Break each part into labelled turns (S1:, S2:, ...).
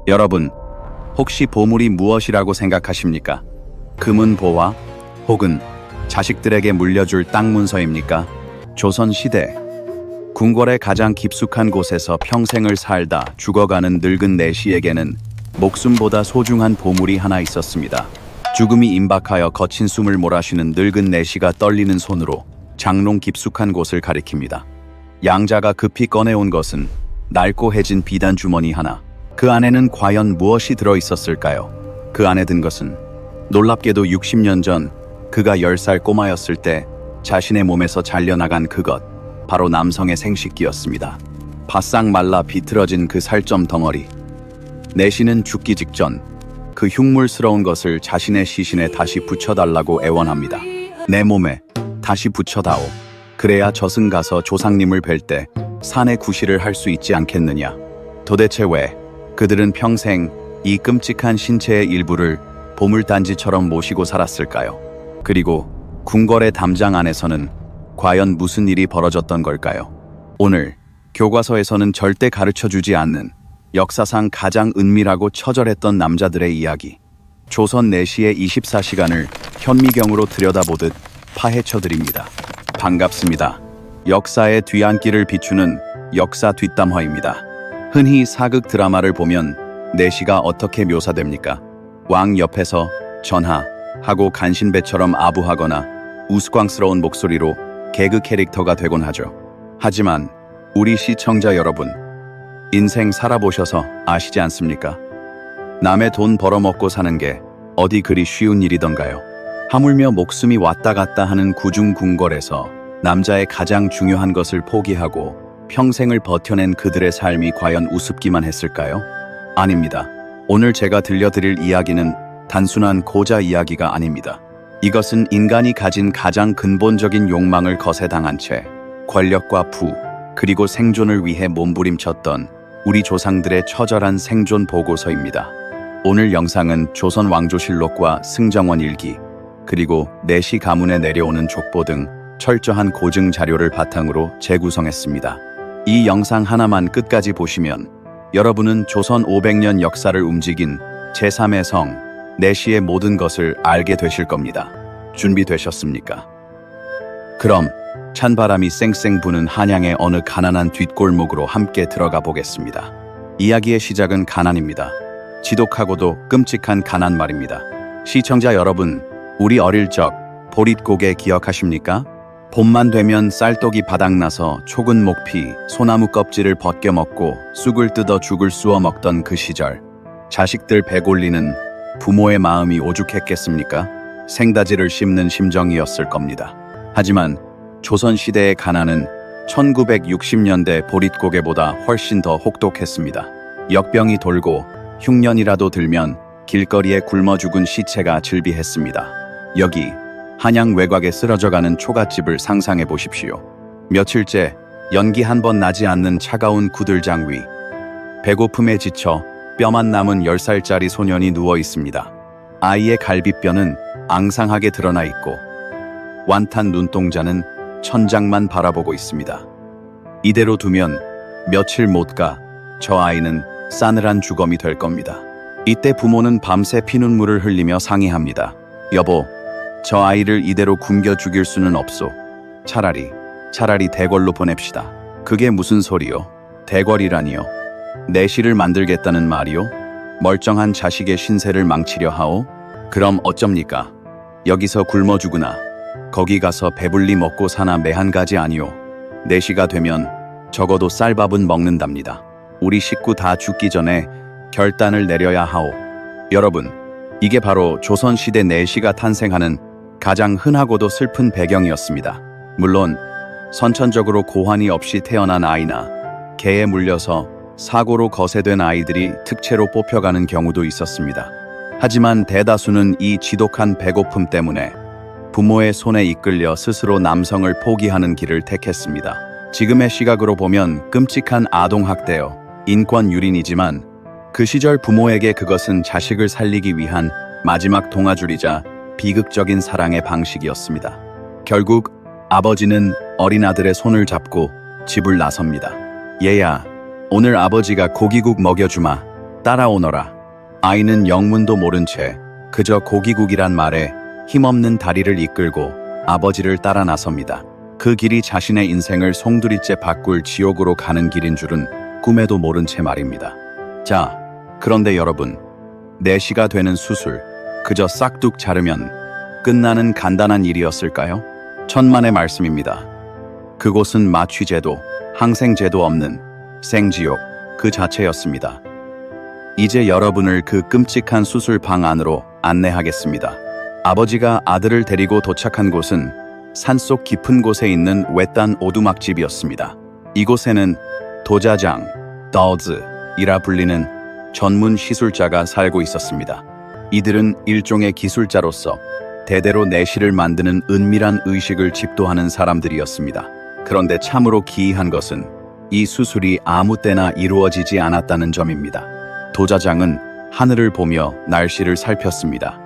S1: 여러분, 혹시 보물이 무엇이라고 생각하십니까? 금은 보화 혹은 자식들에게 물려줄 땅 문서입니까? 조선시대 궁궐의 가장 깊숙한 곳에서 평생을 살다 죽어가는 늙은 내시에게는 목숨보다 소중한 보물이 하나 있었습니다. 죽음이 임박하여 거친 숨을 몰아쉬는 늙은 내시가 떨리는 손으로 장롱 깊숙한 곳을 가리킵니다. 양자가 급히 꺼내온 것은 낡고 해진 비단 주머니 하나. 그 안에는 과연 무엇이 들어있었을까요? 그 안에 든 것은 놀랍게도 60년 전 그가 10살 꼬마였을 때 자신의 몸에서 잘려나간 그것, 바로 남성의 생식기였습니다. 바싹 말라 비틀어진 그 살점 덩어리. 내시는 죽기 직전 그 흉물스러운 것을 자신의 시신에 다시 붙여달라고 애원합니다. 내 몸에 다시 붙여다오. 그래야 저승 가서 조상님을 뵐 때 산의 구실을 할 수 있지 않겠느냐. 도대체 왜 그들은 평생 이 끔찍한 신체의 일부를 보물단지처럼 모시고 살았을까요? 그리고 궁궐의 담장 안에서는 과연 무슨 일이 벌어졌던 걸까요? 오늘 교과서에서는 절대 가르쳐주지 않는 역사상 가장 은밀하고 처절했던 남자들의 이야기, 조선 내시의 24시간을 현미경으로 들여다보듯 파헤쳐드립니다. 반갑습니다. 역사의 뒤안길을 비추는 역사 뒷담화입니다. 흔히 사극 드라마를 보면 내시가 어떻게 묘사됩니까? 왕 옆에서 전하하고 간신배처럼 아부하거나 우스꽝스러운 목소리로 개그 캐릭터가 되곤 하죠. 하지만 우리 시청자 여러분, 인생 살아보셔서 아시지 않습니까? 남의 돈 벌어먹고 사는 게 어디 그리 쉬운 일이던가요? 하물며 목숨이 왔다 갔다 하는 구중궁궐에서 남자의 가장 중요한 것을 포기하고 평생을 버텨낸 그들의 삶이 과연 우습기만 했을까요? 아닙니다. 오늘 제가 들려드릴 이야기는 단순한 고자 이야기가 아닙니다. 이것은 인간이 가진 가장 근본적인 욕망을 거세당한 채 권력과 부, 그리고 생존을 위해 몸부림쳤던 우리 조상들의 처절한 생존 보고서입니다. 오늘 영상은 조선 왕조실록과 승정원 일기, 그리고 내시 가문에 내려오는 족보 등 철저한 고증 자료를 바탕으로 재구성했습니다. 이 영상 하나만 끝까지 보시면 여러분은 조선 500년 역사를 움직인 제3의 성, 내시의 모든 것을 알게 되실 겁니다. 준비되셨습니까? 그럼 찬바람이 쌩쌩 부는 한양의 어느 가난한 뒷골목으로 함께 들어가 보겠습니다. 이야기의 시작은 가난입니다. 지독하고도 끔찍한 가난 말입니다. 시청자 여러분, 우리 어릴 적 보릿고개 기억하십니까? 봄만 되면 쌀떡이 바닥나서 촉은 목피, 소나무 껍질을 벗겨 먹고 쑥을 뜯어 죽을 쑤어 먹던 그 시절, 자식들 배 골리는 부모의 마음이 오죽했겠습니까? 생다지를 씹는 심정이었을 겁니다. 하지만 조선시대의 가난은 1960년대 보릿고개보다 훨씬 더 혹독했습니다. 역병이 돌고 흉년이라도 들면 길거리에 굶어 죽은 시체가 즐비했습니다. 여기 한양 외곽에 쓰러져가는 초가집을 상상해 보십시오. 며칠째 연기 한 번 나지 않는 차가운 구들장 위, 배고픔에 지쳐 뼈만 남은 10살짜리 소년이 누워 있습니다. 아이의 갈비뼈는 앙상하게 드러나 있고 완탄 눈동자는 천장만 바라보고 있습니다. 이대로 두면 며칠 못 가 저 아이는 싸늘한 주검이 될 겁니다. 이때 부모는 밤새 피눈물을 흘리며 상의합니다. 여보, 저 아이를 이대로 굶겨 죽일 수는 없소. 차라리 대궐로 보냅시다. 그게 무슨 소리요? 대궐이라니요? 내시를 만들겠다는 말이요? 멀쩡한 자식의 신세를 망치려 하오? 그럼 어쩝니까? 여기서 굶어 죽으나 거기 가서 배불리 먹고 사나 매한 가지 아니오. 내시가 되면 적어도 쌀밥은 먹는답니다. 우리 식구 다 죽기 전에 결단을 내려야 하오. 여러분, 이게 바로 조선시대 내시가 탄생하는 가장 흔하고도 슬픈 배경이었습니다. 물론 선천적으로 고환이 없이 태어난 아이나 개에 물려서 사고로 거세된 아이들이 특채로 뽑혀가는 경우도 있었습니다. 하지만 대다수는 이 지독한 배고픔 때문에 부모의 손에 이끌려 스스로 남성을 포기하는 길을 택했습니다. 지금의 시각으로 보면 끔찍한 아동학대요, 인권유린이지만 그 시절 부모에게 그것은 자식을 살리기 위한 마지막 동아줄이자 비극적인 사랑의 방식이었습니다. 결국 아버지는 어린 아들의 손을 잡고 집을 나섭니다. 얘야, 오늘 아버지가 고기국 먹여주마. 따라오너라. 아이는 영문도 모른 채 그저 고기국이란 말에 힘없는 다리를 이끌고 아버지를 따라 나섭니다. 그 길이 자신의 인생을 송두리째 바꿀 지옥으로 가는 길인 줄은 꿈에도 모른 채 말입니다. 자, 그런데 여러분, 4시가 되는 수술, 그저 싹둑 자르면 끝나는 간단한 일이었을까요? 천만의 말씀입니다. 그곳은 마취제도, 항생제도 없는 생지옥 그 자체였습니다. 이제 여러분을 그 끔찍한 수술방 안으로 안내하겠습니다. 아버지가 아들을 데리고 도착한 곳은 산속 깊은 곳에 있는 외딴 오두막집이었습니다. 이곳에는 도자장, 더즈이라 불리는 전문 시술자가 살고 있었습니다. 이들은 일종의 기술자로서 대대로 내시를 만드는 은밀한 의식을 집도하는 사람들이었습니다. 그런데 참으로 기이한 것은 이 수술이 아무 때나 이루어지지 않았다는 점입니다. 도자장은 하늘을 보며 날씨를 살폈습니다.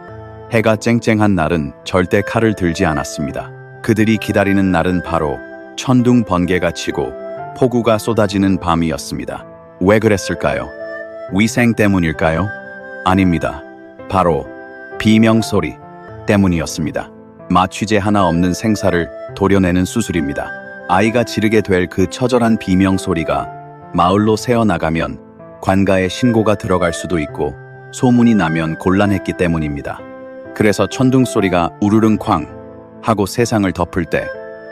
S1: 해가 쨍쨍한 날은 절대 칼을 들지 않았습니다. 그들이 기다리는 날은 바로 천둥 번개가 치고 폭우가 쏟아지는 밤이었습니다. 왜 그랬을까요? 위생 때문일까요? 아닙니다. 바로 비명소리 때문이었습니다. 마취제 하나 없는 생사를 도려내는 수술입니다. 아이가 지르게 될 그 처절한 비명소리가 마을로 새어나가면 관가에 신고가 들어갈 수도 있고 소문이 나면 곤란했기 때문입니다. 그래서 천둥소리가 우르릉쾅 하고 세상을 덮을 때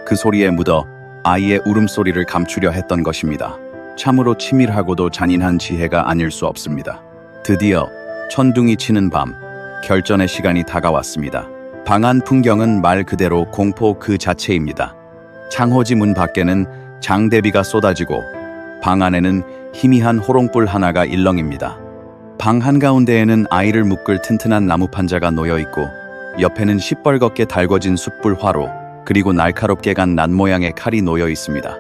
S1: 그 소리에 묻어 아이의 울음소리를 감추려 했던 것입니다. 참으로 치밀하고도 잔인한 지혜가 아닐 수 없습니다. 드디어 천둥이 치는 밤, 결전의 시간이 다가왔습니다. 방 안 풍경은 말 그대로 공포 그 자체입니다. 창호지 문 밖에는 장대비가 쏟아지고 방 안에는 희미한 호롱불 하나가 일렁입니다. 방 한가운데에는 아이를 묶을 튼튼한 나무 판자가 놓여 있고 옆에는 시뻘겋게 달궈진 숯불 화로, 그리고 날카롭게 간 낫 모양의 칼이 놓여 있습니다.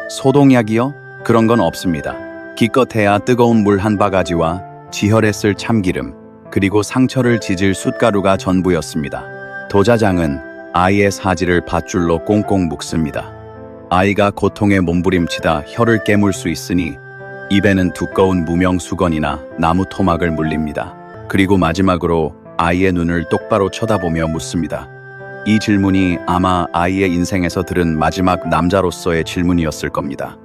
S1: 소독약이요? 그런 건 없습니다. 기껏해야 뜨거운 물 한 바가지와 지혈에 쓸 참기름, 그리고 상처를 지질 숯가루가 전부였습니다. 도자장은 아이의 사지를 밧줄로 꽁꽁 묶습니다. 아이가 고통에 몸부림치다 혀를 깨물 수 있으니 입에는 두꺼운 무명 수건이나 나무 토막을 물립니다. 그리고 마지막으로 아이의 눈을 똑바로 쳐다보며 묻습니다. 이 질문이 아마 아이의 인생에서 들은 마지막 남자로서의 질문이었을 겁니다.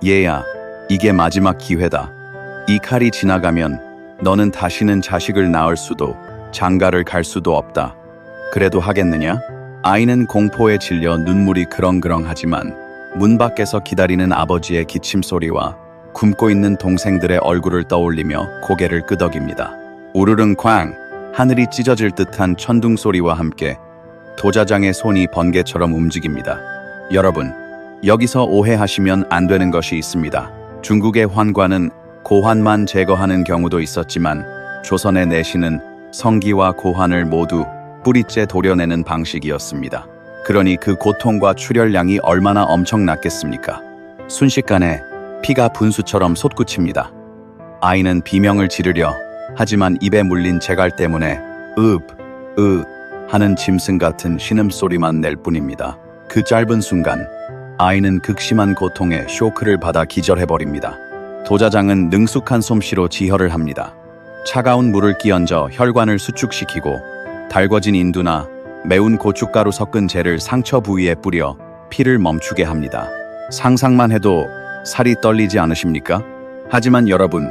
S1: 얘야, 이게 마지막 기회다. 이 칼이 지나가면 너는 다시는 자식을 낳을 수도 장가를 갈 수도 없다. 그래도 하겠느냐? 아이는 공포에 질려 눈물이 그렁그렁하지만 문 밖에서 기다리는 아버지의 기침 소리와 굶고 있는 동생들의 얼굴을 떠올리며 고개를 끄덕입니다. 우르릉쾅! 하늘이 찢어질 듯한 천둥 소리와 함께 도자장의 손이 번개처럼 움직입니다. 여러분, 여기서 오해하시면 안 되는 것이 있습니다. 중국의 환관은 고환만 제거하는 경우도 있었지만 조선의 내시는 성기와 고환을 모두 뿌리째 도려내는 방식이었습니다. 그러니 그 고통과 출혈량이 얼마나 엄청났겠습니까? 순식간에 피가 분수처럼 솟구칩니다. 아이는 비명을 지르려 하지만 입에 물린 재갈 때문에 하는 짐승 같은 신음소리만 낼 뿐입니다. 그 짧은 순간 아이는 극심한 고통에 쇼크를 받아 기절해버립니다. 도자장은 능숙한 솜씨로 지혈을 합니다. 차가운 물을 끼얹어 혈관을 수축시키고 달궈진 인두나 매운 고춧가루 섞은 젤을 상처 부위에 뿌려 피를 멈추게 합니다. 상상만 해도 살이 떨리지 않으십니까? 하지만 여러분,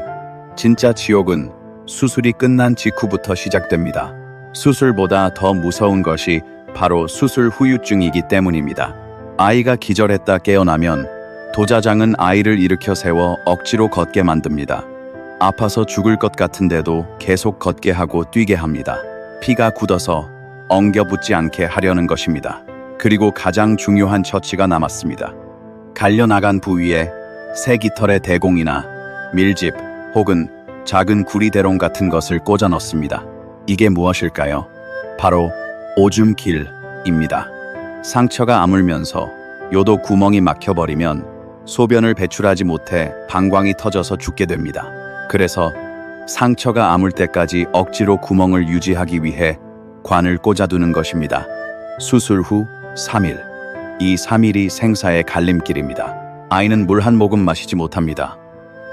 S1: 진짜 지옥은 수술이 끝난 직후부터 시작됩니다. 수술보다 더 무서운 것이 바로 수술 후유증이기 때문입니다. 아이가 기절했다 깨어나면 도자장은 아이를 일으켜 세워 억지로 걷게 만듭니다. 아파서 죽을 것 같은데도 계속 걷게 하고 뛰게 합니다. 피가 굳어서 엉겨붙지 않게 하려는 것입니다. 그리고 가장 중요한 처치가 남았습니다. 갈려나간 부위에 새 깃털의 대공이나 밀집 혹은 작은 구리대롱 같은 것을 꽂아 넣습니다. 이게 무엇일까요? 바로 오줌길입니다. 상처가 아물면서 요도 구멍이 막혀버리면 소변을 배출하지 못해 방광이 터져서 죽게 됩니다. 그래서 상처가 아물 때까지 억지로 구멍을 유지하기 위해 관을 꽂아두는 것입니다. 수술 후 3일. 이 3일이 생사의 갈림길입니다. 아이는 물 한 모금 마시지 못합니다.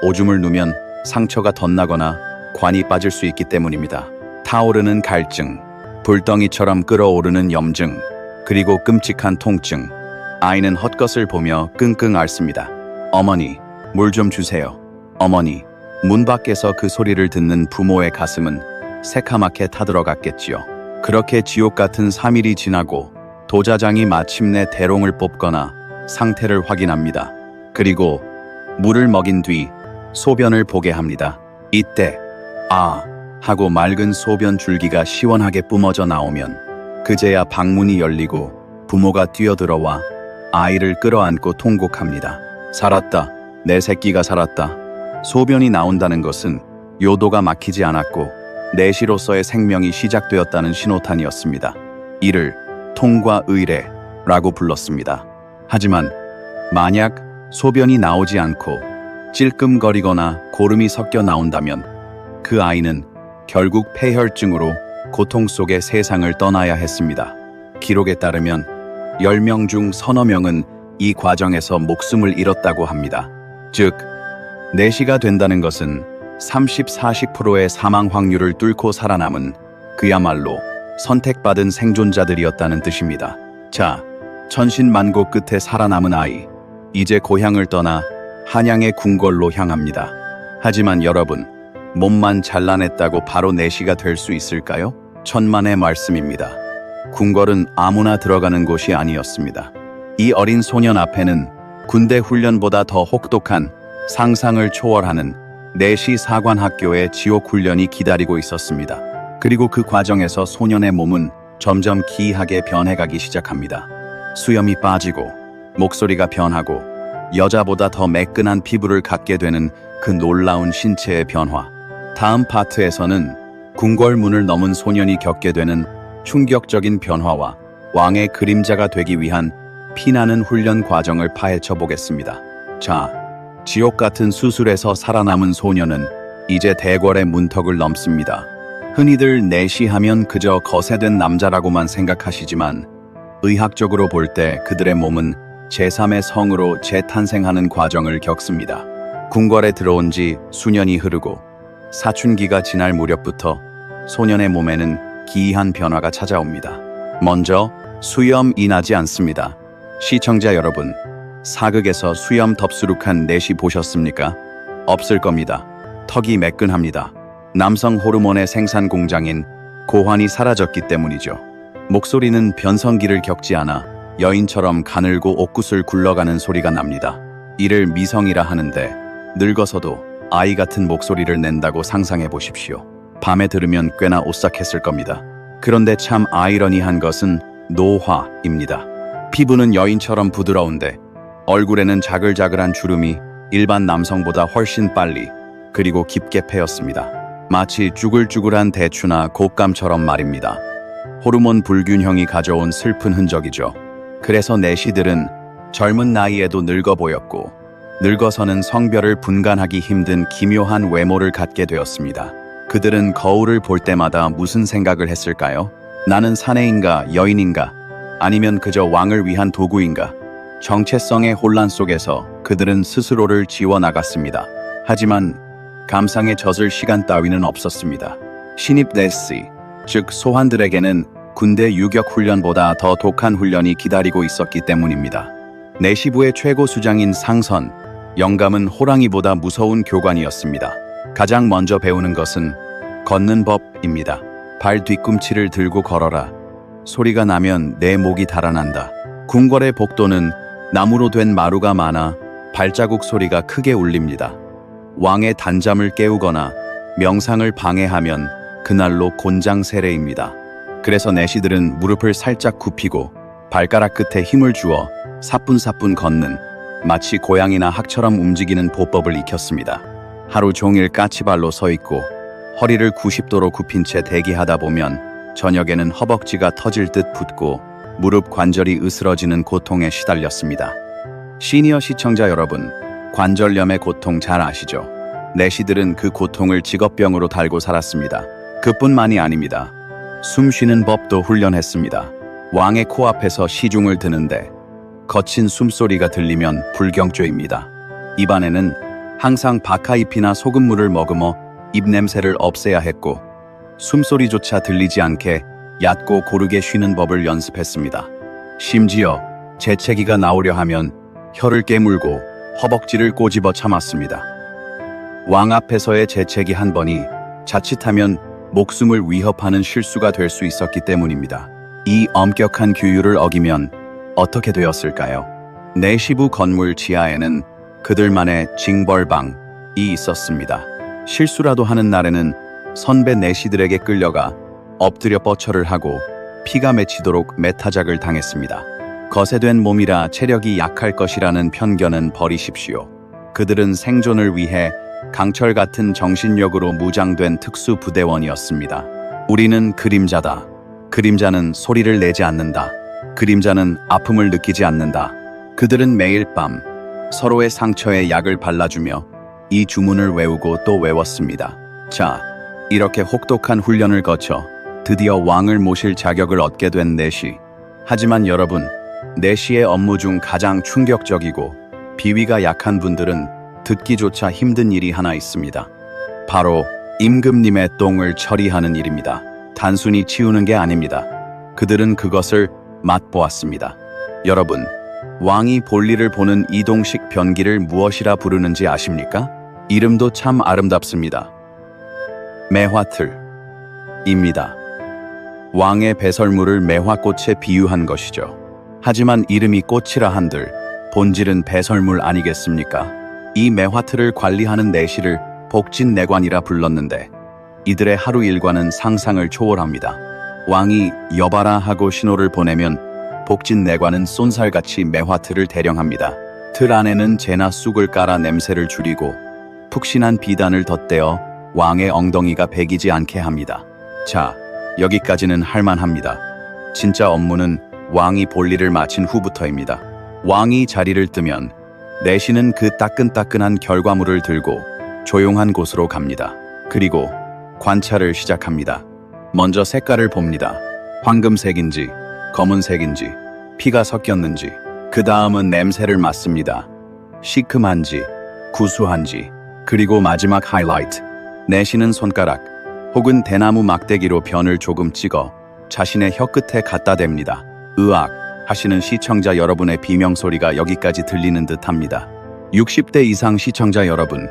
S1: 오줌을 누면 상처가 덧나거나 관이 빠질 수 있기 때문입니다. 타오르는 갈증, 불덩이처럼 끓어오르는 염증, 그리고 끔찍한 통증. 아이는 헛것을 보며 끙끙 앓습니다. 어머니, 물 좀 주세요. 어머니. 문 밖에서 그 소리를 듣는 부모의 가슴은 새카맣게 타들어갔겠지요. 그렇게 지옥 같은 3일이 지나고 도자장이 마침내 대롱을 뽑거나 상태를 확인합니다. 그리고 물을 먹인 뒤 소변을 보게 합니다. 이때 아 하고 맑은 소변 줄기가 시원하게 뿜어져 나오면 그제야 방문이 열리고 부모가 뛰어들어와 아이를 끌어안고 통곡합니다. 살았다. 내 새끼가 살았다. 소변이 나온다는 것은 요도가 막히지 않았고 내시로서의 생명이 시작되었다는 신호탄이었습니다. 이를 통과 의례라고 불렀습니다. 하지만 만약 소변이 나오지 않고 찔끔거리거나 고름이 섞여 나온다면 그 아이는 결국 폐혈증으로 고통 속에 세상을 떠나야 했습니다. 기록에 따르면 10명 중 서너 명은 이 과정에서 목숨을 잃었다고 합니다. 즉, 내시가 된다는 것은 30-40%의 사망 확률을 뚫고 살아남은 그야말로 선택받은 생존자들이었다는 뜻입니다. 자, 천신만고 끝에 살아남은 아이, 이제 고향을 떠나 한양의 궁궐로 향합니다. 하지만 여러분, 몸만 잘라냈다고 바로 내시가 될 수 있을까요? 천만의 말씀입니다. 궁궐은 아무나 들어가는 곳이 아니었습니다. 이 어린 소년 앞에는 군대 훈련보다 더 혹독한 상상을 초월하는 내시 사관학교의 지옥 훈련이 기다리고 있었습니다. 그리고 그 과정에서 소년의 몸은 점점 기이하게 변해가기 시작합니다. 수염이 빠지고 목소리가 변하고 여자보다 더 매끈한 피부를 갖게 되는 그 놀라운 신체의 변화. 다음 파트에서는 궁궐 문을 넘은 소년이 겪게 되는 충격적인 변화와 왕의 그림자가 되기 위한 피나는 훈련 과정을 파헤쳐 보겠습니다. 자, 지옥 같은 수술에서 살아남은 소년은 이제 대궐의 문턱을 넘습니다. 흔히들 내시하면 그저 거세된 남자라고만 생각하시지만 의학적으로 볼 때 그들의 몸은 제3의 성으로 재탄생하는 과정을 겪습니다. 궁궐에 들어온 지 수년이 흐르고 사춘기가 지날 무렵부터 소년의 몸에는 기이한 변화가 찾아옵니다. 먼저 수염이 나지 않습니다. 시청자 여러분, 사극에서 수염 덥수룩한 내시 보셨습니까? 없을 겁니다. 턱이 매끈합니다. 남성 호르몬의 생산 공장인 고환이 사라졌기 때문이죠. 목소리는 변성기를 겪지 않아 여인처럼 가늘고 옥구슬 굴러가는 소리가 납니다. 이를 미성이라 하는데 늙어서도 아이 같은 목소리를 낸다고 상상해 보십시오. 밤에 들으면 꽤나 오싹했을 겁니다. 그런데 참 아이러니한 것은 노화입니다. 피부는 여인처럼 부드러운데 얼굴에는 자글자글한 주름이 일반 남성보다 훨씬 빨리 그리고 깊게 패였습니다. 마치 쭈글쭈글한 대추나 곶감처럼 말입니다. 호르몬 불균형이 가져온 슬픈 흔적이죠. 그래서 내시들은 젊은 나이에도 늙어 보였고 늙어서는 성별을 분간하기 힘든 기묘한 외모를 갖게 되었습니다. 그들은 거울을 볼 때마다 무슨 생각을 했을까요? 나는 사내인가 여인인가? 아니면 그저 왕을 위한 도구인가? 정체성의 혼란 속에서 그들은 스스로를 지워나갔습니다. 하지만 감상에 젖을 시간 따위는 없었습니다. 신입 내시, 즉 소환들에게는 군대 유격 훈련보다 더 독한 훈련이 기다리고 있었기 때문입니다. 내시부의 최고 수장인 상선, 영감은 호랑이보다 무서운 교관이었습니다. 가장 먼저 배우는 것은 걷는 법입니다. 발 뒤꿈치를 들고 걸어라. 소리가 나면 내 목이 달아난다. 궁궐의 복도는 나무로 된 마루가 많아 발자국 소리가 크게 울립니다. 왕의 단잠을 깨우거나 명상을 방해하면 그날로 곤장 세례입니다. 그래서 내시들은 무릎을 살짝 굽히고 발가락 끝에 힘을 주어 사뿐사뿐 걷는 마치 고양이나 학처럼 움직이는 보법을 익혔습니다. 하루 종일 까치발로 서 있고 허리를 90도로 굽힌 채 대기하다 보면 저녁에는 허벅지가 터질 듯 붓고 무릎 관절이 으스러지는 고통에 시달렸습니다. 시니어 시청자 여러분, 관절염의 고통 잘 아시죠? 내시들은 그 고통을 직업병으로 달고 살았습니다. 그뿐만이 아닙니다. 숨 쉬는 법도 훈련했습니다. 왕의 코앞에서 시중을 드는데 거친 숨소리가 들리면 불경죄입니다. 입안에는 항상 박하잎이나 소금물을 머금어 입냄새를 없애야 했고 숨소리조차 들리지 않게 얕고 고르게 쉬는 법을 연습했습니다. 심지어 재채기가 나오려 하면 혀를 깨물고 허벅지를 꼬집어 참았습니다. 왕 앞에서의 재채기 한 번이 자칫하면 목숨을 위협하는 실수가 될 수 있었기 때문입니다. 이 엄격한 규율을 어기면 어떻게 되었을까요? 내시부 건물 지하에는 그들만의 징벌방이 있었습니다. 실수라도 하는 날에는 선배 내시들에게 끌려가 엎드려 뻗쳐를 하고 피가 맺히도록 매타작을 당했습니다. 거세된 몸이라 체력이 약할 것이라는 편견은 버리십시오. 그들은 생존을 위해 강철 같은 정신력으로 무장된 특수부대원이었습니다. 우리는 그림자다. 그림자는 소리를 내지 않는다. 그림자는 아픔을 느끼지 않는다. 그들은 매일 밤 서로의 상처에 약을 발라주며 이 주문을 외우고 또 외웠습니다. 자, 이렇게 혹독한 훈련을 거쳐 드디어 왕을 모실 자격을 얻게 된 내시. 하지만 여러분, 내시의 업무 중 가장 충격적이고 비위가 약한 분들은 듣기조차 힘든 일이 하나 있습니다. 바로 임금님의 똥을 처리하는 일입니다. 단순히 치우는 게 아닙니다. 그들은 그것을 맛보았습니다. 여러분, 왕이 볼일을 보는 이동식 변기를 무엇이라 부르는지 아십니까? 이름도 참 아름답습니다. 매화틀입니다. 왕의 배설물을 매화꽃에 비유한 것이죠. 하지만 이름이 꽃이라 한들 본질은 배설물 아니겠습니까? 이 매화틀을 관리하는 내시를 복진내관이라 불렀는데 이들의 하루 일과는 상상을 초월합니다. 왕이 여봐라 하고 신호를 보내면 복진내관은 쏜살같이 매화틀을 대령합니다. 틀 안에는 재나 쑥을 깔아 냄새를 줄이고 푹신한 비단을 덧대어 왕의 엉덩이가 배기지 않게 합니다. 자, 여기까지는 할만합니다. 진짜 업무는 왕이 볼일을 마친 후부터입니다. 왕이 자리를 뜨면 내시는 그 따끈따끈한 결과물을 들고 조용한 곳으로 갑니다. 그리고 관찰을 시작합니다. 먼저 색깔을 봅니다. 황금색인지 검은색인지 피가 섞였는지. 그 다음은 냄새를 맡습니다. 시큼한지 구수한지. 그리고 마지막 하이라이트. 내시는 손가락 혹은 대나무 막대기로 변을 조금 찍어 자신의 혀끝에 갖다 댑니다. 으악 하시는 시청자 여러분의 비명소리가 여기까지 들리는 듯합니다. 60대 이상 시청자 여러분,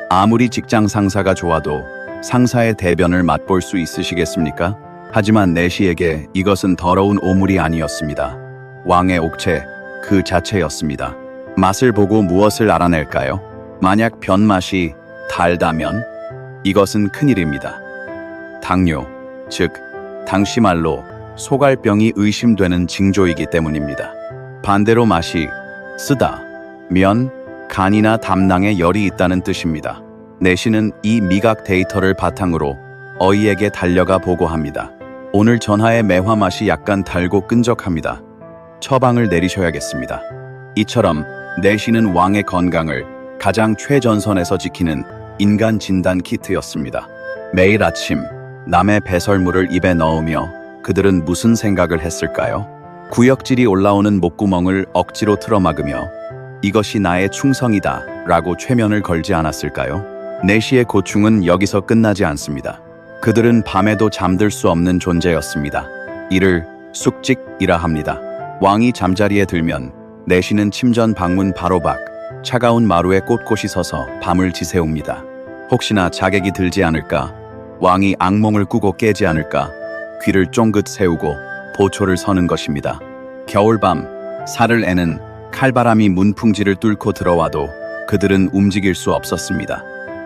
S1: 아무리 직장 상사가 좋아도 상사의 대변을 맛볼 수 있으시겠습니까? 하지만 내시에게 이것은 더러운 오물이 아니었습니다. 왕의 옥체 그 자체였습니다. 맛을 보고 무엇을 알아낼까요? 만약 변맛이 달다면 이것은 큰일입니다. 당뇨, 즉 당시 말로 소갈병이 의심되는 징조이기 때문입니다. 반대로 맛이 쓰다면 간이나 담낭에 열이 있다는 뜻입니다. 내시는 이 미각 데이터를 바탕으로 어이에게 달려가 보고합니다. 오늘 전하의 매화 맛이 약간 달고 끈적합니다. 처방을 내리셔야겠습니다. 이처럼 내시는 왕의 건강을 가장 최전선에서 지키는 인간 진단 키트였습니다. 매일 아침 남의 배설물을 입에 넣으며 그들은 무슨 생각을 했을까요? 구역질이 올라오는 목구멍을 억지로 틀어막으며 이것이 나의 충성이다 라고 최면을 걸지 않았을까요? 내시의 고충은 여기서 끝나지 않습니다. 그들은 밤에도 잠들 수 없는 존재였습니다. 이를 숙직이라 합니다. 왕이 잠자리에 들면 내시는 침전 방문 바로 밖 차가운 마루에 꼿꼿이 서서 밤을 지새웁니다. 혹시나 자객이 들지 않을까, 왕이 악몽을 꾸고 깨지 않을까 귀를 쫑긋 세우고 보초를 서는 것입니다. 겨울밤 살을 애는 칼바람이 문풍지를 뚫고 들어와도 그들은 움직일 수 없었습니다.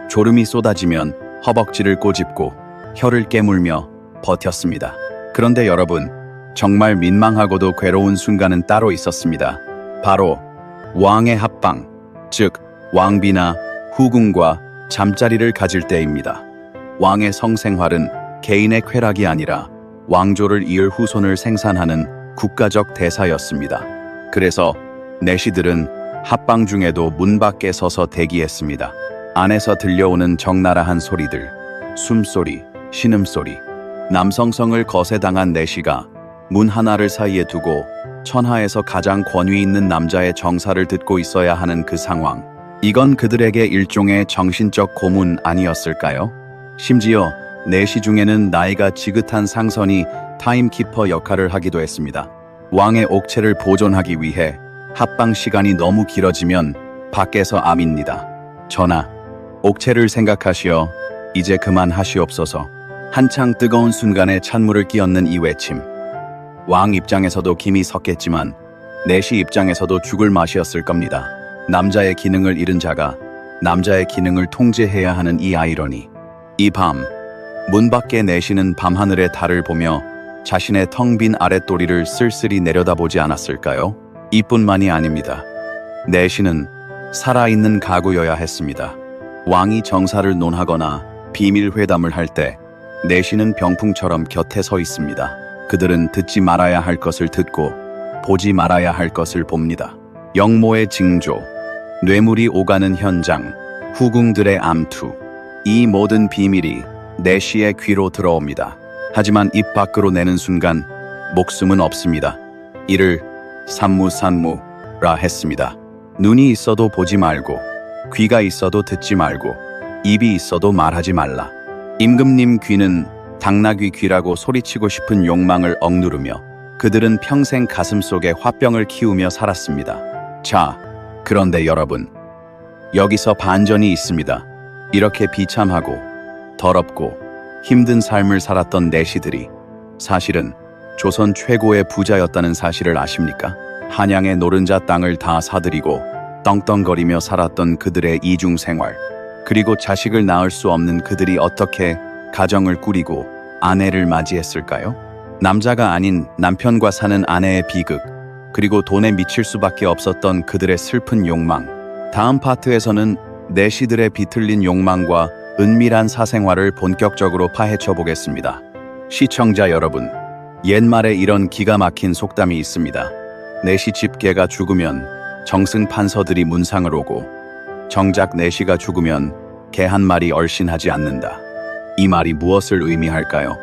S1: 졸음이 쏟아지면 허벅지를 꼬집고 혀를 깨물며 버텼습니다. 그런데 여러분, 정말 민망하고도 괴로운 순간은 따로 있었습니다. 바로 왕의 합방, 즉 왕비나 후궁과 잠자리를 가질 때입니다. 왕의 성생활은 개인의 쾌락이 아니라 왕조를 이을 후손을 생산하는 국가적 대사였습니다. 그래서 내시들은 합방 중에도 문 밖에 서서 대기했습니다. 안에서 들려오는 적나라한 소리들, 숨소리, 신음소리. 남성성을 거세당한 내시가 문 하나를 사이에 두고 천하에서 가장 권위 있는 남자의 정사를 듣고 있어야 하는 그 상황. 이건 그들에게 일종의 정신적 고문 아니었을까요? 심지어 내시 중에는 나이가 지긋한 상선이 타임키퍼 역할을 하기도 했습니다. 왕의 옥체를 보존하기 위해 합방 시간이 너무 길어지면 밖에서 암입니다. 전하, 옥체를 생각하시어 이제 그만하시옵소서. 한창 뜨거운 순간에 찬물을 끼얹는 이 외침. 왕 입장에서도 김이 섰겠지만 내시 입장에서도 죽을 맛이었을 겁니다. 남자의 기능을 잃은 자가 남자의 기능을 통제해야 하는 이 아이러니. 이 밤, 문 밖에 내시는 밤하늘의 달을 보며 자신의 텅 빈 아랫도리를 쓸쓸히 내려다보지 않았을까요? 이뿐만이 아닙니다. 내시는 살아있는 가구여야 했습니다. 왕이 정사를 논하거나 비밀 회담을 할 때 내시는 병풍처럼 곁에 서 있습니다. 그들은 듣지 말아야 할 것을 듣고 보지 말아야 할 것을 봅니다. 영모의 징조, 뇌물이 오가는 현장, 후궁들의 암투, 이 모든 비밀이 내시의 귀로 들어옵니다. 하지만 입 밖으로 내는 순간 목숨은 없습니다. 이를 산무산무라 했습니다. 눈이 있어도 보지 말고, 귀가 있어도 듣지 말고, 입이 있어도 말하지 말라. 임금님 귀는 당나귀 귀라고 소리치고 싶은 욕망을 억누르며 그들은 평생 가슴속에 화병을 키우며 살았습니다. 자, 그런데 여러분, 여기서 반전이 있습니다. 이렇게 비참하고 더럽고 힘든 삶을 살았던 내시들이 사실은 조선 최고의 부자였다는 사실을 아십니까? 한양의 노른자 땅을 다 사들이고 떵떵거리며 살았던 그들의 이중생활, 그리고 자식을 낳을 수 없는 그들이 어떻게 가정을 꾸리고 아내를 맞이했을까요? 남자가 아닌 남편과 사는 아내의 비극, 그리고 돈에 미칠 수밖에 없었던 그들의 슬픈 욕망. 다음 파트에서는 내시들의 비틀린 욕망과 은밀한 사생활을 본격적으로 파헤쳐 보겠습니다. 시청자 여러분, 옛말에 이런 기가 막힌 속담이 있습니다. 내시 집 개가 죽으면 정승 판서들이 문상을 오고 정작 내시가 죽으면 개 한 마리 얼씬하지 않는다. 이 말이 무엇을 의미할까요?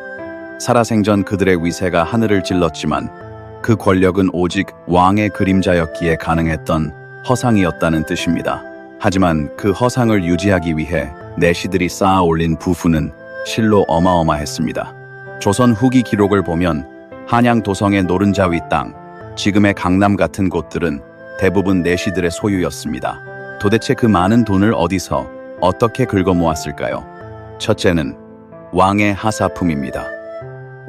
S1: 살아생전 그들의 위세가 하늘을 찔렀지만 그 권력은 오직 왕의 그림자였기에 가능했던 허상이었다는 뜻입니다. 하지만 그 허상을 유지하기 위해 내시들이 쌓아 올린 부후는 실로 어마어마했습니다. 조선 후기 기록을 보면 한양 도성의 노른자 위 땅, 지금의 강남 같은 곳들은 대부분 내시들의 소유였습니다. 도대체 그 많은 돈을 어디서 어떻게 긁어 모았을까요? 첫째는 왕의 하사품입니다.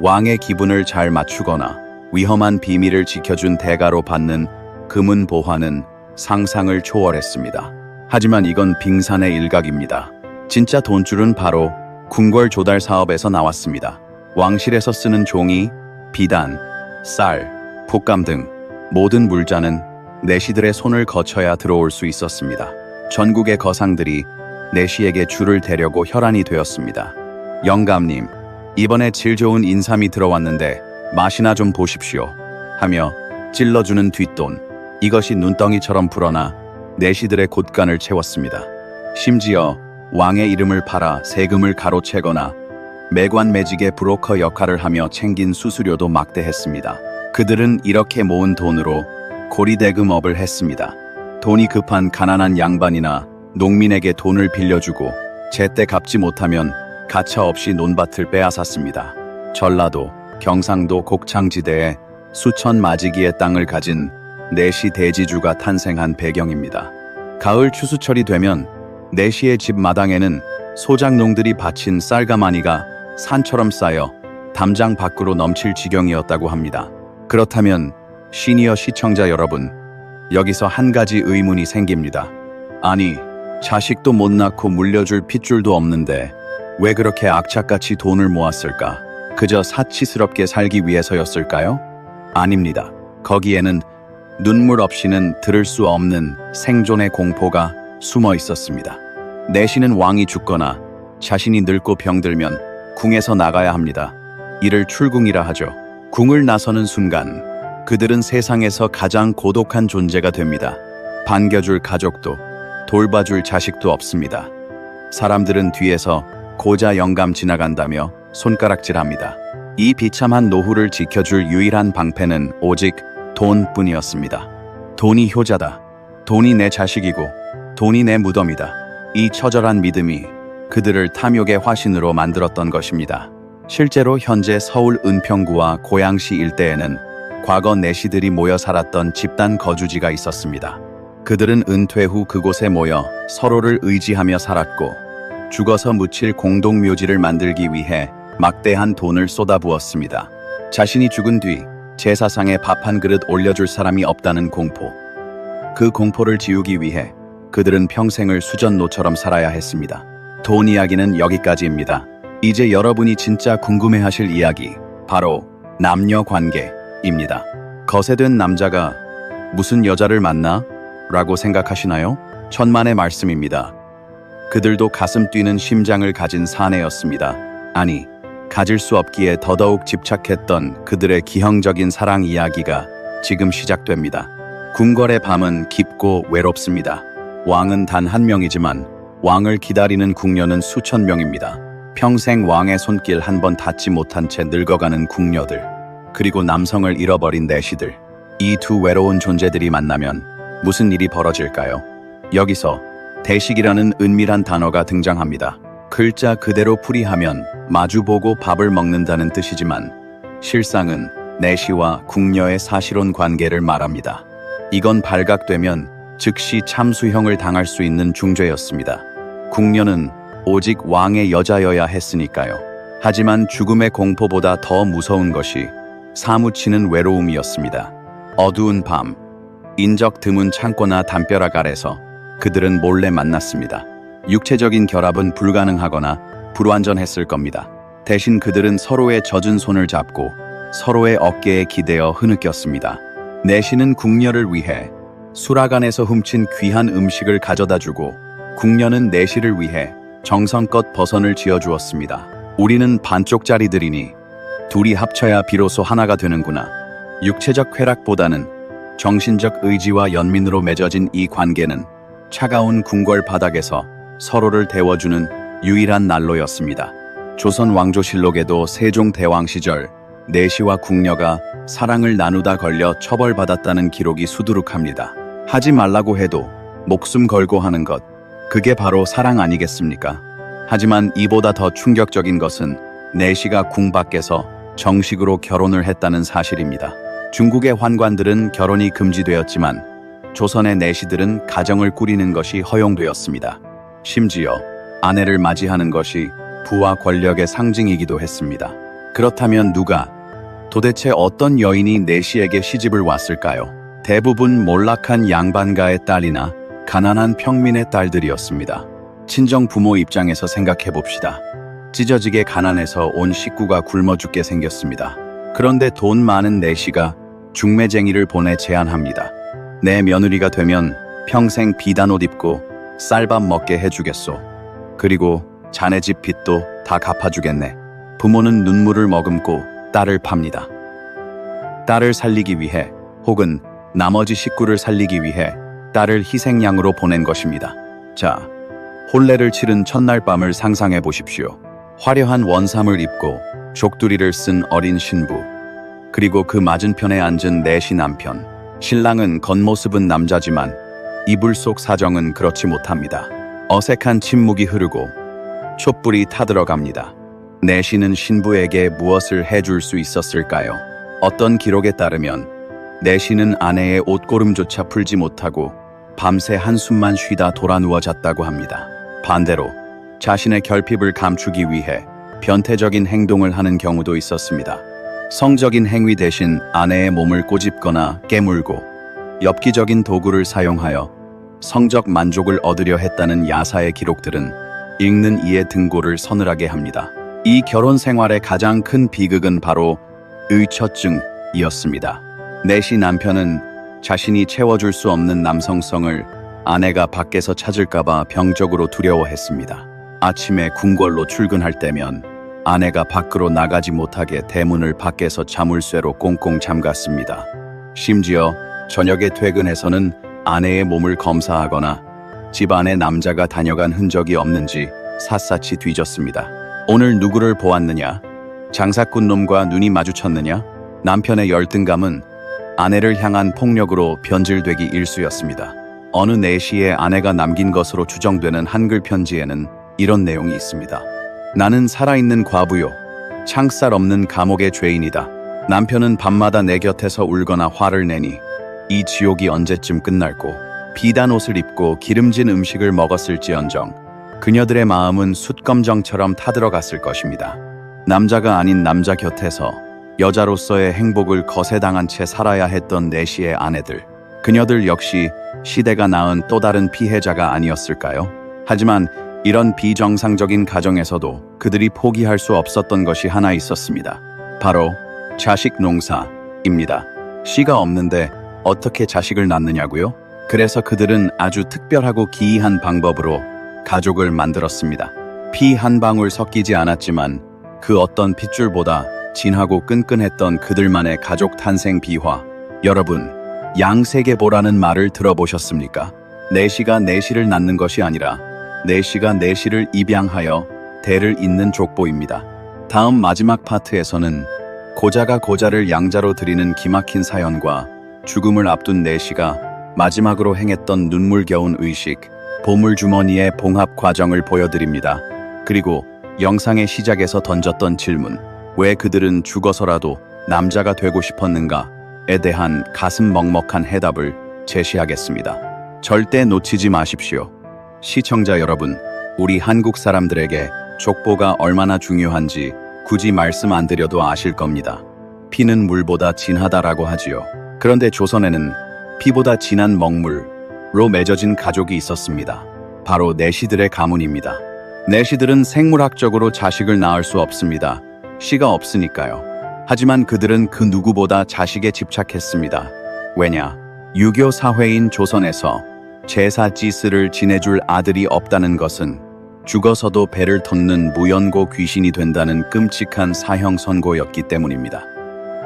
S1: 왕의 기분을 잘 맞추거나 위험한 비밀을 지켜준 대가로 받는 금은 보화는 상상을 초월했습니다. 하지만 이건 빙산의 일각입니다. 진짜 돈줄은 바로 궁궐 조달 사업에서 나왔습니다. 왕실에서 쓰는 종이, 비단, 쌀, 곶감 등 모든 물자는 내시들의 손을 거쳐야 들어올 수 있었습니다. 전국의 거상들이 내시에게 줄을 대려고 혈안이 되었습니다. 영감님, 이번에 질 좋은 인삼이 들어왔는데 맛이나 좀 보십시오 하며 찔러주는 뒷돈, 이것이 눈덩이처럼 불어나 내시들의 곳간을 채웠습니다. 심지어 왕의 이름을 팔아 세금을 가로채거나 매관매직의 브로커 역할을 하며 챙긴 수수료도 막대했습니다. 그들은 이렇게 모은 돈으로 고리대금업을 했습니다. 돈이 급한 가난한 양반이나 농민에게 돈을 빌려주고 제때 갚지 못하면 가차없이 논밭을 빼앗았습니다. 전라도, 경상도 곡창지대에 수천 마지기의 땅을 가진 내시 대지주가 탄생한 배경입니다. 가을 추수철이 되면 내시의 집 마당에는 소작농들이 바친 쌀가마니가 산처럼 쌓여 담장 밖으로 넘칠 지경이었다고 합니다. 그렇다면 시니어 시청자 여러분, 여기서 한 가지 의문이 생깁니다. 아니, 자식도 못 낳고 물려줄 핏줄도 없는데 왜 그렇게 악착같이 돈을 모았을까? 그저 사치스럽게 살기 위해서였을까요? 아닙니다. 거기에는 눈물 없이는 들을 수 없는 생존의 공포가 숨어 있었습니다. 내시는 왕이 죽거나 자신이 늙고 병들면 궁에서 나가야 합니다. 이를 출궁이라 하죠. 궁을 나서는 순간 그들은 세상에서 가장 고독한 존재가 됩니다. 반겨줄 가족도 돌봐줄 자식도 없습니다. 사람들은 뒤에서 고자 영감 지나간다며 손가락질합니다. 이 비참한 노후를 지켜줄 유일한 방패는 오직 돈뿐이었습니다. 돈이 효자다. 돈이 내 자식이고 돈이 내 무덤이다. 이 처절한 믿음이 그들을 탐욕의 화신으로 만들었던 것입니다. 실제로 현재 서울 은평구와 고양시 일대에는 과거 내시들이 모여 살았던 집단 거주지가 있었습니다. 그들은 은퇴 후 그곳에 모여 서로를 의지하며 살았고 죽어서 묻힐 공동묘지를 만들기 위해 막대한 돈을 쏟아부었습니다. 자신이 죽은 뒤 제사상에 밥 한 그릇 올려줄 사람이 없다는 공포. 그 공포를 지우기 위해 그들은 평생을 수전노처럼 살아야 했습니다. 돈 이야기는 여기까지입니다. 이제 여러분이 진짜 궁금해하실 이야기, 바로 남녀 관계입니다. 거세된 남자가 무슨 여자를 만나? 라고 생각하시나요? 천만의 말씀입니다. 그들도 가슴 뛰는 심장을 가진 사내였습니다. 아니, 가질 수 없기에 더더욱 집착했던 그들의 기형적인 사랑 이야기가 지금 시작됩니다. 궁궐의 밤은 깊고 외롭습니다. 왕은 단 한 명이지만 왕을 기다리는 궁녀는 수천 명입니다. 평생 왕의 손길 한 번 닿지 못한 채 늙어가는 궁녀들, 그리고 남성을 잃어버린 내시들. 이 두 외로운 존재들이 만나면 무슨 일이 벌어질까요? 여기서 대식이라는 은밀한 단어가 등장합니다. 글자 그대로 풀이하면 마주보고 밥을 먹는다는 뜻이지만 실상은 내시와 궁녀의 사실혼 관계를 말합니다. 이건 발각되면 즉시 참수형을 당할 수 있는 중죄였습니다. 궁녀는 오직 왕의 여자여야 했으니까요. 하지만 죽음의 공포보다 더 무서운 것이 사무치는 외로움이었습니다. 어두운 밤, 인적 드문 창고나 담벼락 아래서 그들은 몰래 만났습니다. 육체적인 결합은 불가능하거나 불완전했을 겁니다. 대신 그들은 서로의 젖은 손을 잡고 서로의 어깨에 기대어 흐느꼈습니다. 내시는 궁녀를 위해 수라간에서 훔친 귀한 음식을 가져다 주고 궁녀는 내시를 위해 정성껏 버선을 지어주었습니다. 우리는 반쪽짜리들이니 둘이 합쳐야 비로소 하나가 되는구나. 육체적 쾌락보다는 정신적 의지와 연민으로 맺어진 이 관계는 차가운 궁궐 바닥에서 서로를 데워주는 유일한 난로였습니다. 조선 왕조실록에도 세종대왕 시절 내시와 궁녀가 사랑을 나누다 걸려 처벌받았다는 기록이 수두룩합니다. 하지 말라고 해도 목숨 걸고 하는 것, 그게 바로 사랑 아니겠습니까? 하지만 이보다 더 충격적인 것은 내시가 궁 밖에서 정식으로 결혼을 했다는 사실입니다. 중국의 환관들은 결혼이 금지되었지만 조선의 내시들은 가정을 꾸리는 것이 허용되었습니다. 심지어 아내를 맞이하는 것이 부와 권력의 상징이기도 했습니다. 그렇다면 누가, 도대체 어떤 여인이 내시에게 시집을 왔을까요? 대부분 몰락한 양반가의 딸이나 가난한 평민의 딸들이었습니다. 친정 부모 입장에서 생각해 봅시다. 찢어지게 가난해서 온 식구가 굶어 죽게 생겼습니다. 그런데 돈 많은 내시가 중매쟁이를 보내 제안합니다. 내 며느리가 되면 평생 비단 옷 입고 쌀밥 먹게 해주겠소. 그리고 자네 집 빚도 다 갚아주겠네. 부모는 눈물을 머금고 딸을 팝니다. 딸을 살리기 위해 혹은 나머지 식구를 살리기 위해 딸을 희생양으로 보낸 것입니다. 자, 혼례를 치른 첫날 밤을 상상해 보십시오. 화려한 원삼을 입고 족두리를 쓴 어린 신부, 그리고 그 맞은편에 앉은 내시 남편. 신랑은 겉모습은 남자지만 이불 속 사정은 그렇지 못합니다. 어색한 침묵이 흐르고 촛불이 타들어갑니다. 내시는 신부에게 무엇을 해줄 수 있었을까요? 어떤 기록에 따르면 내시는 아내의 옷고름조차 풀지 못하고 밤새 한숨만 쉬다 돌아 누워 잤다고 합니다. 반대로 자신의 결핍을 감추기 위해 변태적인 행동을 하는 경우도 있었습니다. 성적인 행위 대신 아내의 몸을 꼬집거나 깨물고 엽기적인 도구를 사용하여 성적 만족을 얻으려 했다는 야사의 기록들은 읽는 이의 등골을 서늘하게 합니다. 이 결혼 생활의 가장 큰 비극은 바로 의처증이었습니다. 내시 남편은 자신이 채워줄 수 없는 남성성을 아내가 밖에서 찾을까봐 병적으로 두려워했습니다. 아침에 궁궐로 출근할 때면 아내가 밖으로 나가지 못하게 대문을 밖에서 자물쇠로 꽁꽁 잠갔습니다. 심지어 저녁에 퇴근해서는 아내의 몸을 검사하거나 집안에 남자가 다녀간 흔적이 없는지 샅샅이 뒤졌습니다. 오늘 누구를 보았느냐? 장사꾼 놈과 눈이 마주쳤느냐? 남편의 열등감은 아내를 향한 폭력으로 변질되기 일쑤였습니다. 어느 내시의 아내가 남긴 것으로 추정되는 한글 편지에는 이런 내용이 있습니다. 나는 살아있는 과부요. 창살 없는 감옥의 죄인이다. 남편은 밤마다 내 곁에서 울거나 화를 내니 이 지옥이 언제쯤 끝날고 비단 옷을 입고 기름진 음식을 먹었을지언정 그녀들의 마음은 숯검정처럼 타들어갔을 것입니다. 남자가 아닌 남자 곁에서 여자로서의 행복을 거세당한 채 살아야 했던 내시의 아내들. 그녀들 역시 시대가 낳은 또 다른 피해자가 아니었을까요? 하지만 이런 비정상적인 가정에서도 그들이 포기할 수 없었던 것이 하나 있었습니다. 바로 자식 농사입니다. 씨가 없는데 어떻게 자식을 낳느냐고요? 그래서 그들은 아주 특별하고 기이한 방법으로 가족을 만들었습니다. 피 한 방울 섞이지 않았지만 그 어떤 핏줄보다 진하고 끈끈했던 그들만의 가족 탄생 비화. 여러분, 양세계보라는 말을 들어보셨습니까? 내시가 내시를 낳는 것이 아니라 내시가 내시를 입양하여 대를 잇는 족보입니다. 다음 마지막 파트에서는 고자가 고자를 양자로 드리는 기막힌 사연과 죽음을 앞둔 내시가 마지막으로 행했던 눈물겨운 의식, 보물주머니의 봉합 과정을 보여드립니다. 그리고 영상의 시작에서 던졌던 질문, 왜 그들은 죽어서라도 남자가 되고 싶었는가에 대한 가슴 먹먹한 해답을 제시하겠습니다. 절대 놓치지 마십시오. 시청자 여러분, 우리 한국 사람들에게 족보가 얼마나 중요한지 굳이 말씀 안 드려도 아실 겁니다. 피는 물보다 진하다라고 하지요. 그런데 조선에는 피보다 진한 먹물로 맺어진 가족이 있었습니다. 바로 내시들의 가문입니다. 내시들은 생물학적으로 자식을 낳을 수 없습니다. 씨가 없으니까요. 하지만 그들은 그 누구보다 자식에 집착했습니다. 왜냐? 유교 사회인 조선에서 제사 지스를 지내줄 아들이 없다는 것은 죽어서도 배를 텄는 무연고 귀신이 된다는 끔찍한 사형 선고였기 때문입니다.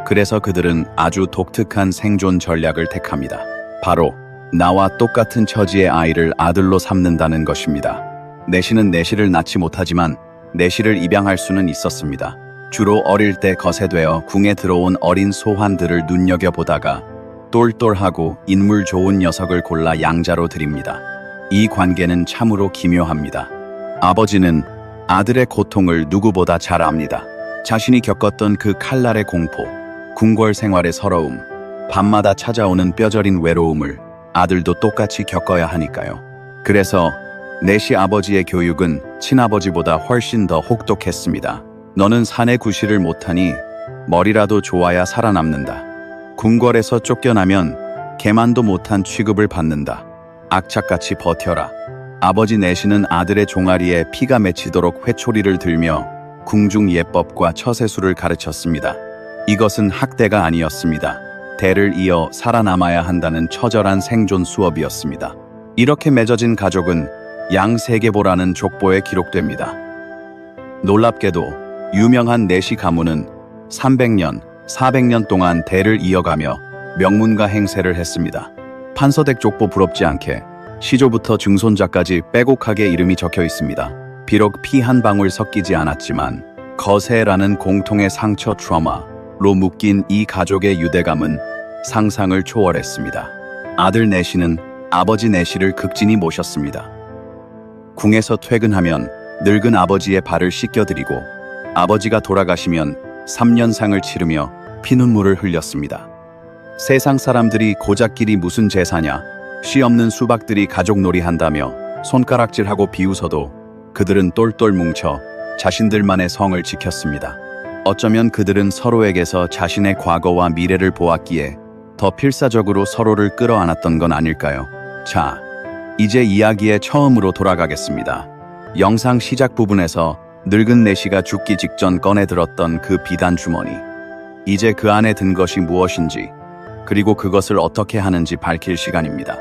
S1: 그래서 그들은 아주 독특한 생존 전략을 택합니다. 바로 나와 똑같은 처지의 아이를 아들로 삼는다는 것입니다. 내시는 내시를 낳지 못하지만 내시를 입양할 수는 있었습니다. 주로 어릴 때 거세되어 궁에 들어온 어린 소환들을 눈여겨보다가 똘똘하고 인물 좋은 녀석을 골라 양자로 드립니다. 이 관계는 참으로 기묘합니다. 아버지는 아들의 고통을 누구보다 잘 압니다. 자신이 겪었던 그 칼날의 공포, 궁궐 생활의 서러움, 밤마다 찾아오는 뼈저린 외로움을 아들도 똑같이 겪어야 하니까요. 그래서 내시 아버지의 교육은 친아버지보다 훨씬 더 혹독했습니다. 너는 사내 구실을 못하니 머리라도 좋아야 살아남는다. 궁궐에서 쫓겨나면 개만도 못한 취급을 받는다. 악착같이 버텨라. 아버지 내시는 아들의 종아리에 피가 맺히도록 회초리를 들며 궁중 예법과 처세술을 가르쳤습니다. 이것은 학대가 아니었습니다. 대를 이어 살아남아야 한다는 처절한 생존 수업이었습니다. 이렇게 맺어진 가족은 양세계보라는 족보에 기록됩니다. 놀랍게도 유명한 내시 가문은 300년, 400년 동안 대를 이어가며 명문가 행세를 했습니다. 판서댁 족보 부럽지 않게 시조부터 증손자까지 빼곡하게 이름이 적혀 있습니다. 비록 피 한 방울 섞이지 않았지만 거세라는 공통의 상처 트라우마로 묶인 이 가족의 유대감은 상상을 초월했습니다. 아들 내시는 아버지 내시를 극진히 모셨습니다. 궁에서 퇴근하면 늙은 아버지의 발을 씻겨드리고 아버지가 돌아가시면 3년상을 치르며 피눈물을 흘렸습니다. 세상 사람들이 고작길이 무슨 제사냐, 씨 없는 수박들이 가족놀이 한다며 손가락질하고 비웃어도 그들은 똘똘 뭉쳐 자신들만의 성을 지켰습니다. 어쩌면 그들은 서로에게서 자신의 과거와 미래를 보았기에 더 필사적으로 서로를 끌어안았던 건 아닐까요? 자, 이제 이야기의 처음으로 돌아가겠습니다. 영상 시작 부분에서 늙은 내시가 죽기 직전 꺼내들었던 그 비단 주머니. 이제 그 안에 든 것이 무엇인지, 그리고 그것을 어떻게 하는지 밝힐 시간입니다.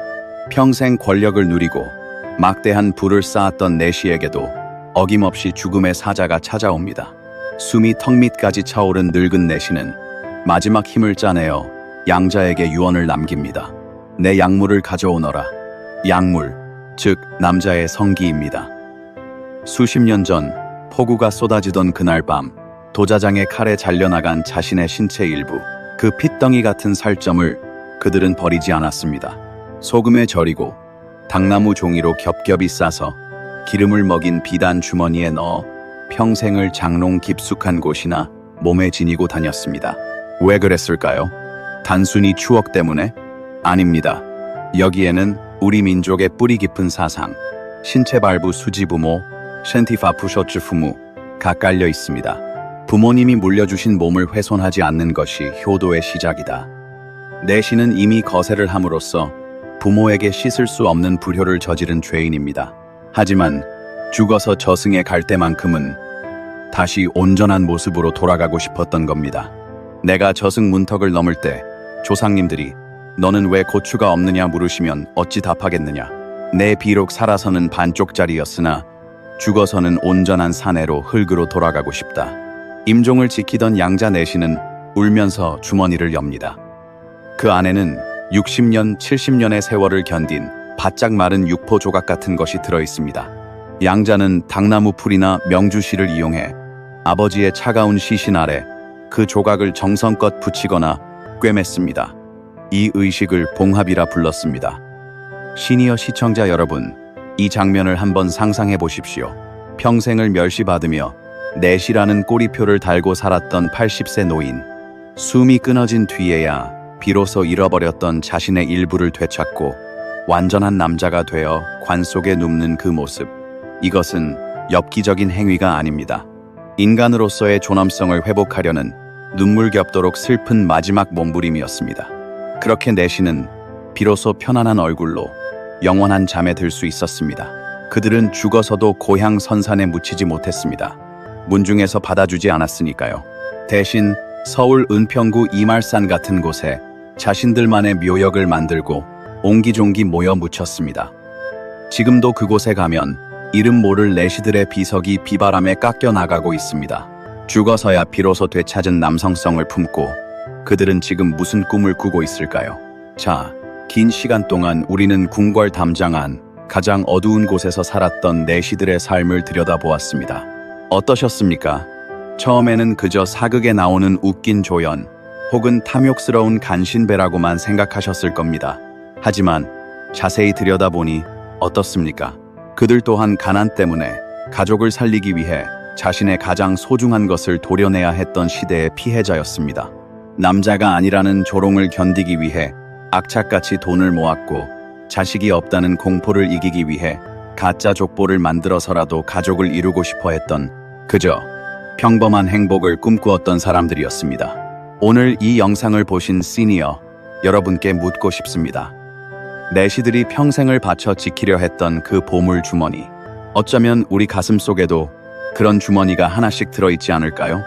S1: 평생 권력을 누리고 막대한 부를 쌓았던 내시에게도 어김없이 죽음의 사자가 찾아옵니다. 숨이 턱 밑까지 차오른 늙은 내시는 마지막 힘을 짜내어 양자에게 유언을 남깁니다. 내 약물을 가져오너라. 약물, 즉 남자의 성기입니다. 수십 년 전 폭우가 쏟아지던 그날 밤, 도자장의 칼에 잘려나간 자신의 신체 일부, 그 핏덩이 같은 살점을 그들은 버리지 않았습니다. 소금에 절이고 당나무 종이로 겹겹이 싸서 기름을 먹인 비단 주머니에 넣어 평생을 장롱 깊숙한 곳이나 몸에 지니고 다녔습니다. 왜 그랬을까요? 단순히 추억 때문에? 아닙니다. 여기에는 우리 민족의 뿌리 깊은 사상, 신체발부 수지부모, 셴티파푸셔츠푸무가 깔려 있습니다. 부모님이 물려주신 몸을 훼손하지 않는 것이 효도의 시작이다. 내시는 이미 거세를 함으로써 부모에게 씻을 수 없는 불효를 저지른 죄인입니다. 하지만 죽어서 저승에 갈 때만큼은 다시 온전한 모습으로 돌아가고 싶었던 겁니다. 내가 저승 문턱을 넘을 때 조상님들이 너는 왜 고추가 없느냐 물으시면 어찌 답하겠느냐. 내 비록 살아서는 반쪽짜리였으나 죽어서는 온전한 사내로 흙으로 돌아가고 싶다. 임종을 지키던 양자 내시는 울면서 주머니를 엽니다. 그 안에는 60년, 70년의 세월을 견딘 바짝 마른 육포 조각 같은 것이 들어있습니다. 양자는 당나무 풀이나 명주실을 이용해 아버지의 차가운 시신 아래 그 조각을 정성껏 붙이거나 꿰맸습니다. 이 의식을 봉합이라 불렀습니다. 시니어 시청자 여러분, 이 장면을 한번 상상해 보십시오. 평생을 멸시받으며 내시라는 꼬리표를 달고 살았던 80세 노인. 숨이 끊어진 뒤에야 비로소 잃어버렸던 자신의 일부를 되찾고 완전한 남자가 되어 관 속에 눕는 그 모습. 이것은 엽기적인 행위가 아닙니다. 인간으로서의 존엄성을 회복하려는 눈물겹도록 슬픈 마지막 몸부림이었습니다. 그렇게 내시는 비로소 편안한 얼굴로 영원한 잠에 들 수 있었습니다. 그들은 죽어서도 고향 선산에 묻히지 못했습니다. 문중에서 받아주지 않았으니까요. 대신 서울 은평구 이말산 같은 곳에 자신들만의 묘역을 만들고 옹기종기 모여 묻혔습니다. 지금도 그곳에 가면 이름 모를 내시들의 비석이 비바람에 깎여 나가고 있습니다. 죽어서야 비로소 되찾은 남성성을 품고 그들은 지금 무슨 꿈을 꾸고 있을까요? 자, 긴 시간 동안 우리는 궁궐 담장 안 가장 어두운 곳에서 살았던 내시들의 삶을 들여다보았습니다. 어떠셨습니까? 처음에는 그저 사극에 나오는 웃긴 조연 혹은 탐욕스러운 간신배라고만 생각하셨을 겁니다. 하지만 자세히 들여다보니 어떻습니까? 그들 또한 가난 때문에 가족을 살리기 위해 자신의 가장 소중한 것을 도려내야 했던 시대의 피해자였습니다. 남자가 아니라는 조롱을 견디기 위해 악착같이 돈을 모았고 자식이 없다는 공포를 이기기 위해 가짜 족보를 만들어서라도 가족을 이루고 싶어 했던 그저 평범한 행복을 꿈꾸었던 사람들이었습니다. 오늘 이 영상을 보신 시니어 여러분께 묻고 싶습니다. 내시들이 평생을 바쳐 지키려 했던 그 보물 주머니, 어쩌면 우리 가슴 속에도 그런 주머니가 하나씩 들어있지 않을까요?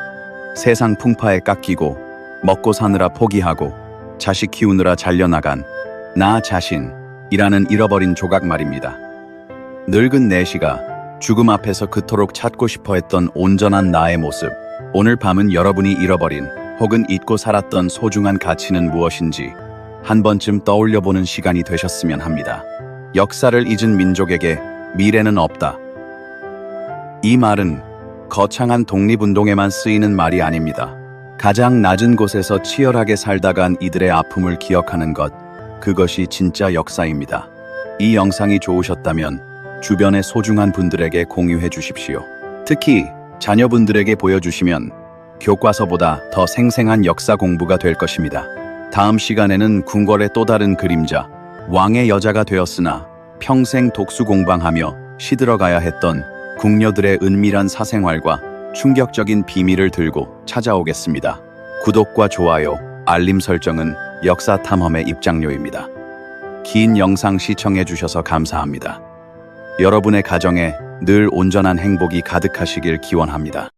S1: 세상 풍파에 깎이고 먹고 사느라 포기하고 자식 키우느라 잘려나간 나 자신이라는 잃어버린 조각 말입니다. 늙은 내시가 죽음 앞에서 그토록 찾고 싶어 했던 온전한 나의 모습. 오늘 밤은 여러분이 잃어버린 혹은 잊고 살았던 소중한 가치는 무엇인지 한 번쯤 떠올려보는 시간이 되셨으면 합니다. 역사를 잊은 민족에게 미래는 없다. 이 말은 거창한 독립운동에만 쓰이는 말이 아닙니다. 가장 낮은 곳에서 치열하게 살다간 이들의 아픔을 기억하는 것, 그것이 진짜 역사입니다. 이 영상이 좋으셨다면 주변의 소중한 분들에게 공유해 주십시오. 특히 자녀분들에게 보여주시면 교과서보다 더 생생한 역사 공부가 될 것입니다. 다음 시간에는 궁궐의 또 다른 그림자, 왕의 여자가 되었으나 평생 독수 공방하며 시들어가야 했던 궁녀들의 은밀한 사생활과 충격적인 비밀을 들고 찾아오겠습니다. 구독과 좋아요, 알림 설정은 역사 탐험의 입장료입니다. 긴 영상 시청해 주셔서 감사합니다. 여러분의 가정에 늘 온전한 행복이 가득하시길 기원합니다.